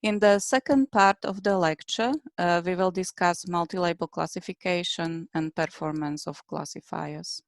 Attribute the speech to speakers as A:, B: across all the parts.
A: In the second part of the lecture, we will discuss multi-label classification and performance of classifiers.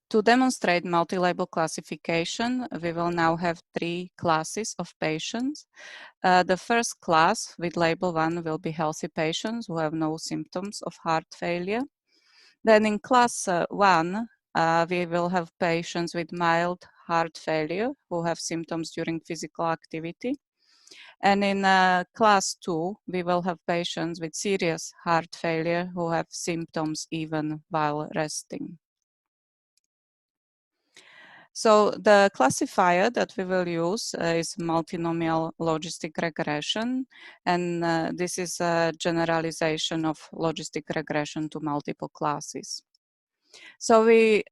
A: To demonstrate multi-label classification, we will now have 3 classes of patients. The first class with label 1 will be healthy patients who have no symptoms of heart failure. Then in class 1, we will have patients with mild heart failure who have symptoms during physical activity. And in class 2, we will have patients with serious heart failure who have symptoms even while resting. So the classifier that we will use is multinomial logistic regression, and this is a generalization of logistic regression to multiple classes. So we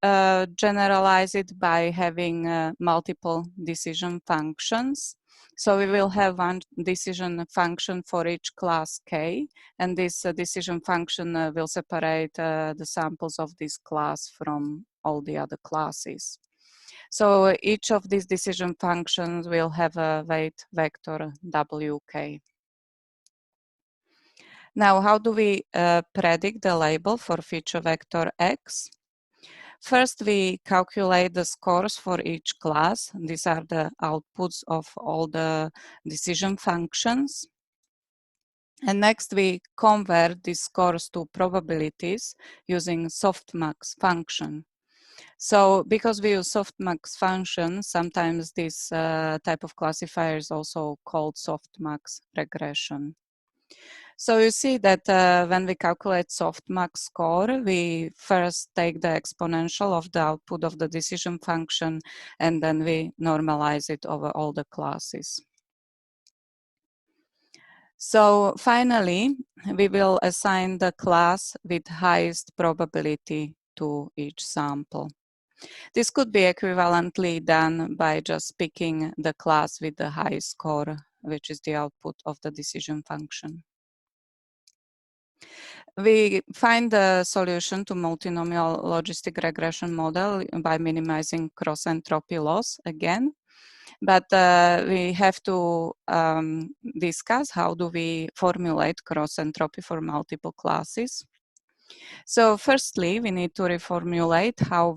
A: generalize it by having multiple decision functions. So we will have one decision function for each class K, and this decision function will separate the samples of this class from all the other classes. So each of these decision functions will have a weight vector WK. Now, how do we predict the label for feature vector X? First, we calculate the scores for each class. These are the outputs of all the decision functions. And next, we convert these scores to probabilities using softmax function. So because we use softmax function, sometimes this type of classifier is also called softmax regression. So you see that when we calculate softmax score, we first take the exponential of the output of the decision function, and then we normalize it over all the classes. So finally, we will assign the class with highest probability to each sample. This could be equivalently done by just picking the class with the highest score, which is the output of the decision function. We find the solution to multinomial logistic regression model by minimizing cross-entropy loss again. But we have to discuss how do we formulate cross-entropy for multiple classes. So firstly, we need to reformulate how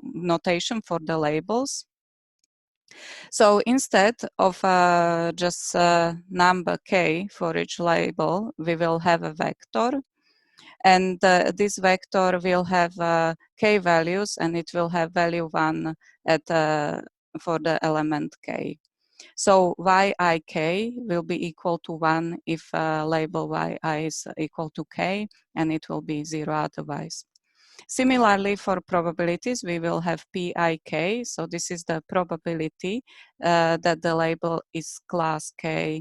A: notation for the labels. So instead of just number k for each label, we will have a vector. And this vector will have k values, and it will have value 1 for the element k. So yik will be equal to 1 if label yi is equal to k, and it will be 0 otherwise. Similarly, for probabilities, we will have pik. So this is the probability that the label is class k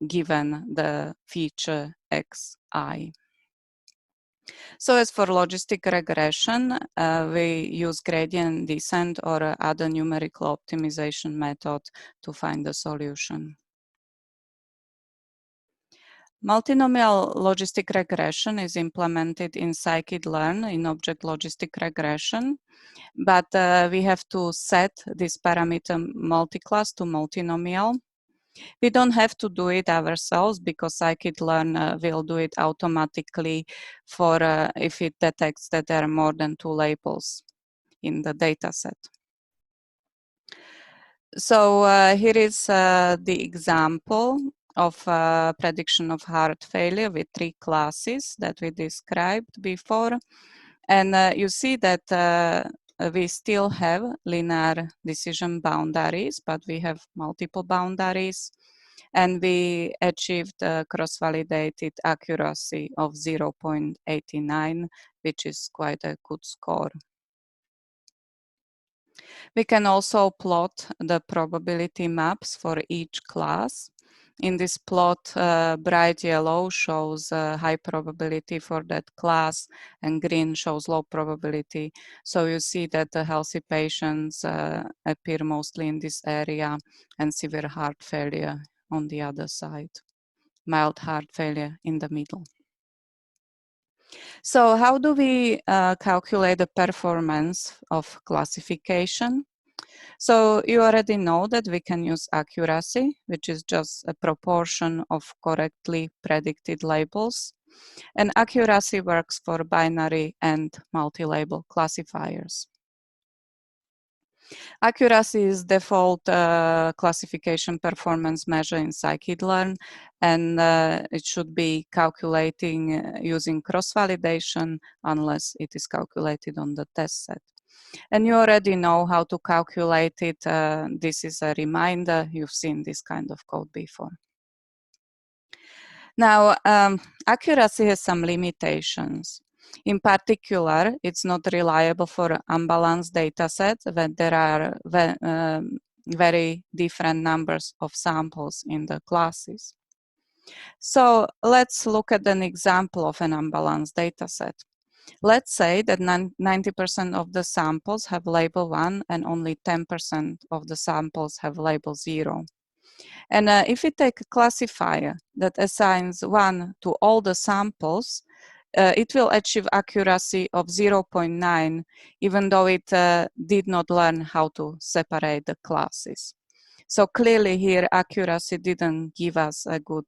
A: given the feature xi. So as for logistic regression, we use gradient descent or other numerical optimization method to find the solution. Multinomial logistic regression is implemented in scikit-learn in object logistic regression, but we have to set this parameter multiclass to multinomial. We don't have to do it ourselves because scikit-learn will do it automatically for if it detects that there are more than 2 labels in the data set. So here is the example of prediction of heart failure with 3 classes that we described before. And you see that we still have linear decision boundaries, but we have multiple boundaries. And we achieved a cross-validated accuracy of 0.89, which is quite a good score. We can also plot the probability maps for each class. In this plot, bright yellow shows high probability for that class, and green shows low probability. So you see that the healthy patients appear mostly in this area, and severe heart failure on the other side, mild heart failure in the middle. So how do we calculate the performance of classification? So you already know that we can use accuracy, which is just a proportion of correctly predicted labels. And accuracy works for binary and multi-label classifiers. Accuracy is default classification performance measure in scikit-learn, and it should be calculating using cross-validation unless it is calculated on the test set. And you already know how to calculate it. This is a reminder. You've seen this kind of code before. Now, accuracy has some limitations. In particular, it's not reliable for unbalanced data sets when there are very different numbers of samples in the classes. So let's look at an example of an unbalanced data set. Let's say that 90% of the samples have label 1 and only 10% of the samples have label 0. And if we take a classifier that assigns 1 to all the samples, it will achieve accuracy of 0.9, even though it did not learn how to separate the classes. So clearly here, accuracy didn't give us a good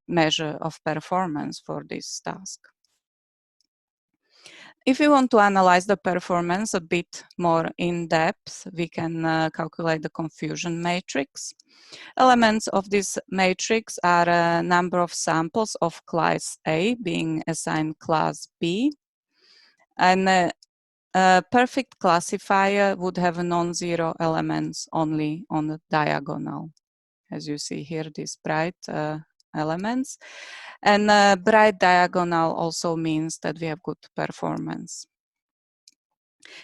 A: measure of performance for this task. If we want to analyze the performance a bit more in depth, we can calculate the confusion matrix. Elements of this matrix are a number of samples of class A being assigned class B. And a perfect classifier would have non-zero elements only on the diagonal. As you see here, these bright elements. And bright diagonal also means that we have good performance.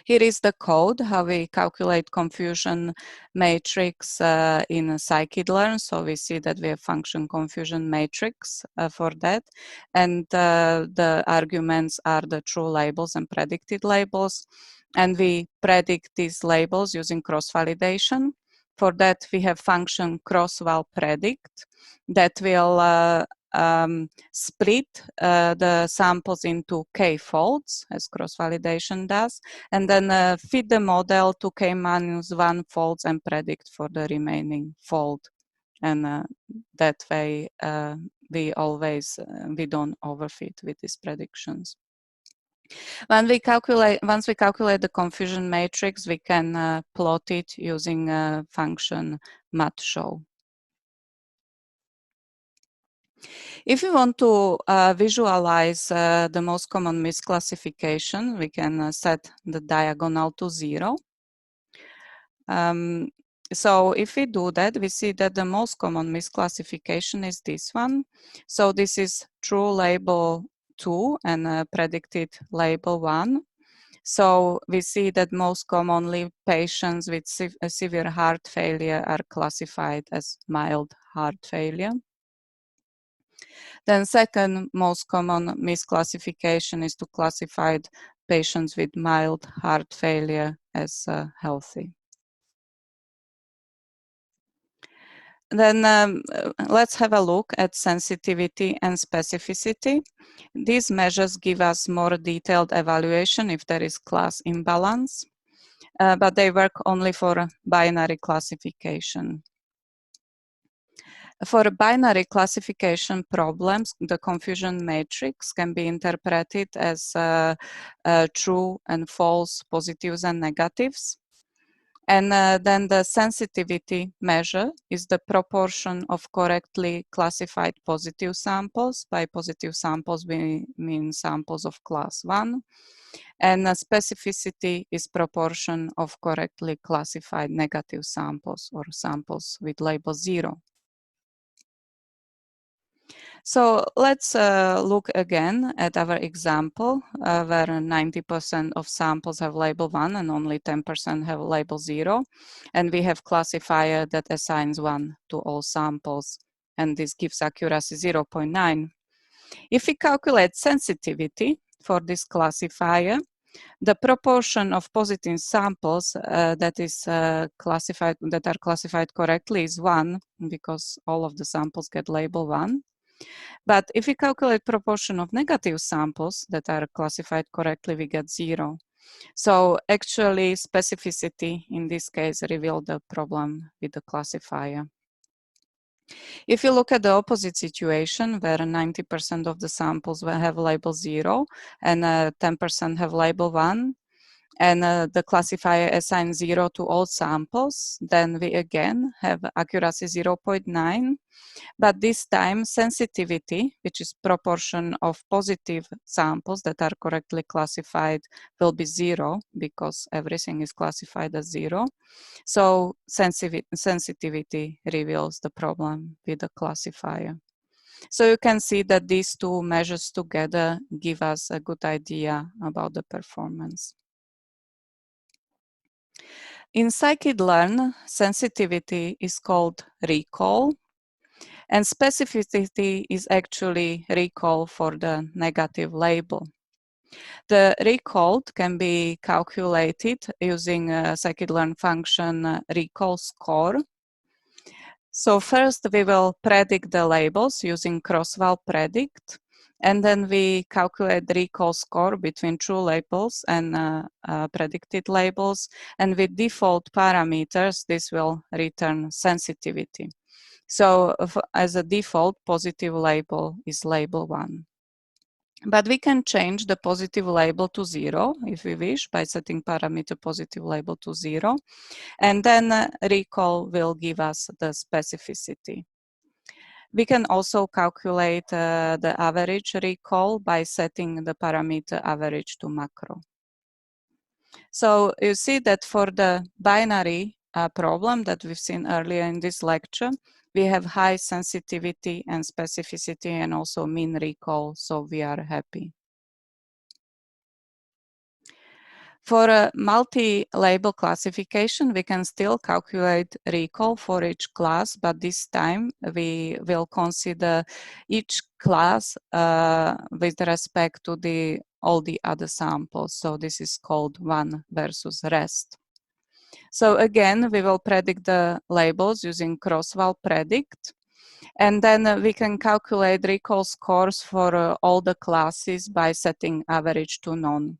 A: Here is the code, how we calculate confusion matrix in scikit-learn. So we see that we have function confusion matrix for that. And the arguments are the true labels and predicted labels. And we predict these labels using cross-validation. For that, we have function cross-val predict that will split the samples into k folds, as cross-validation does, and then feed the model to k minus 1 folds and predict for the remaining fold. And that way, we don't overfit with these predictions. Once we calculate the confusion matrix, we can plot it using a function matshow. If we want to visualize the most common misclassification, we can set the diagonal to 0. So if we do that, we see that the most common misclassification is this one. So this is true label 2 and predicted label 1. So we see that most commonly patients with severe heart failure are classified as mild heart failure. Then second most common misclassification is to classify patients with mild heart failure as healthy. Then let's have a look at sensitivity and specificity. These measures give us more detailed evaluation if there is class imbalance, but they work only for binary classification. For binary classification problems, the confusion matrix can be interpreted as true and false positives and negatives. And then the sensitivity measure is the proportion of correctly classified positive samples. By positive samples, we mean samples of class 1. And specificity is proportion of correctly classified negative samples or samples with label 0. So let's look again at our example where 90% of samples have label 1 and only 10% have label 0. And we have classifier that assigns 1 to all samples. And this gives accuracy 0.9. If we calculate sensitivity for this classifier, the proportion of positive samples that are classified correctly is 1, because all of the samples get label 1. But if we calculate proportion of negative samples that are classified correctly, we get 0. So actually specificity in this case revealed the problem with the classifier. If you look at the opposite situation where 90% of the samples will have label 0 and 10% have label 1, and the classifier assigns 0 to all samples, then we again have accuracy 0.9. But this time sensitivity, which is proportion of positive samples that are correctly classified, will be 0 because everything is classified as 0. So sensitivity reveals the problem with the classifier. So you can see that these two measures together give us a good idea about the performance. In scikit-learn, sensitivity is called recall, and specificity is actually recall for the negative label. The recall can be calculated using a scikit-learn function recall score. So first we will predict the labels using cross-val predict, and then we calculate the recall score between true labels and predicted labels, and with default parameters this will return sensitivity. So as a default, positive label is label 1. But we can change the positive label to 0 if we wish by setting parameter positive label to 0. And then recall will give us the specificity. We can also calculate the average recall by setting the parameter average to macro. So you see that for the binary problem that we've seen earlier in this lecture, we have high sensitivity and specificity and also mean recall, so we are happy. For a multi-label classification, we can still calculate recall for each class, but this time we will consider each class with respect to all the other samples. So this is called one versus rest. So again, we will predict the labels using cross-val predict. And then we can calculate recall scores for all the classes by setting average to none.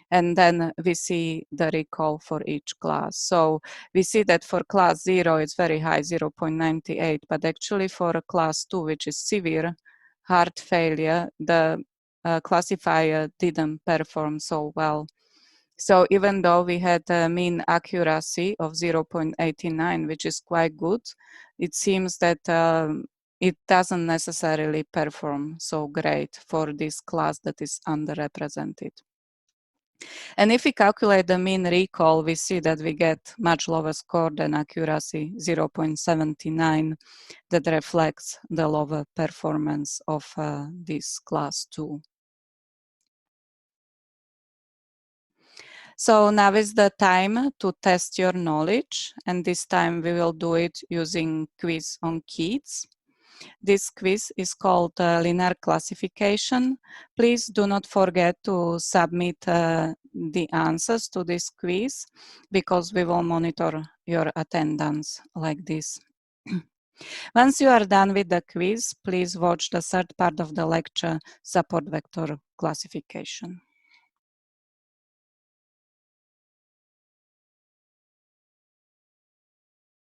A: And then we see the recall for each class. So we see that for class 0, it's very high, 0.98, but actually for class 2, which is severe heart failure, the classifier didn't perform so well. So even though we had a mean accuracy of 0.89, which is quite good, it seems that it doesn't necessarily perform so great for this class that is underrepresented. And if we calculate the mean recall, we see that we get much lower score than accuracy, 0.79, that reflects the lower performance of this class 2. So now is the time to test your knowledge, and this time we will do it using quiz on kids. This quiz is called linear classification. Please do not forget to submit the answers to this quiz because we will monitor your attendance like this. Once you are done with the quiz, please watch the third part of the lecture, support vector classification.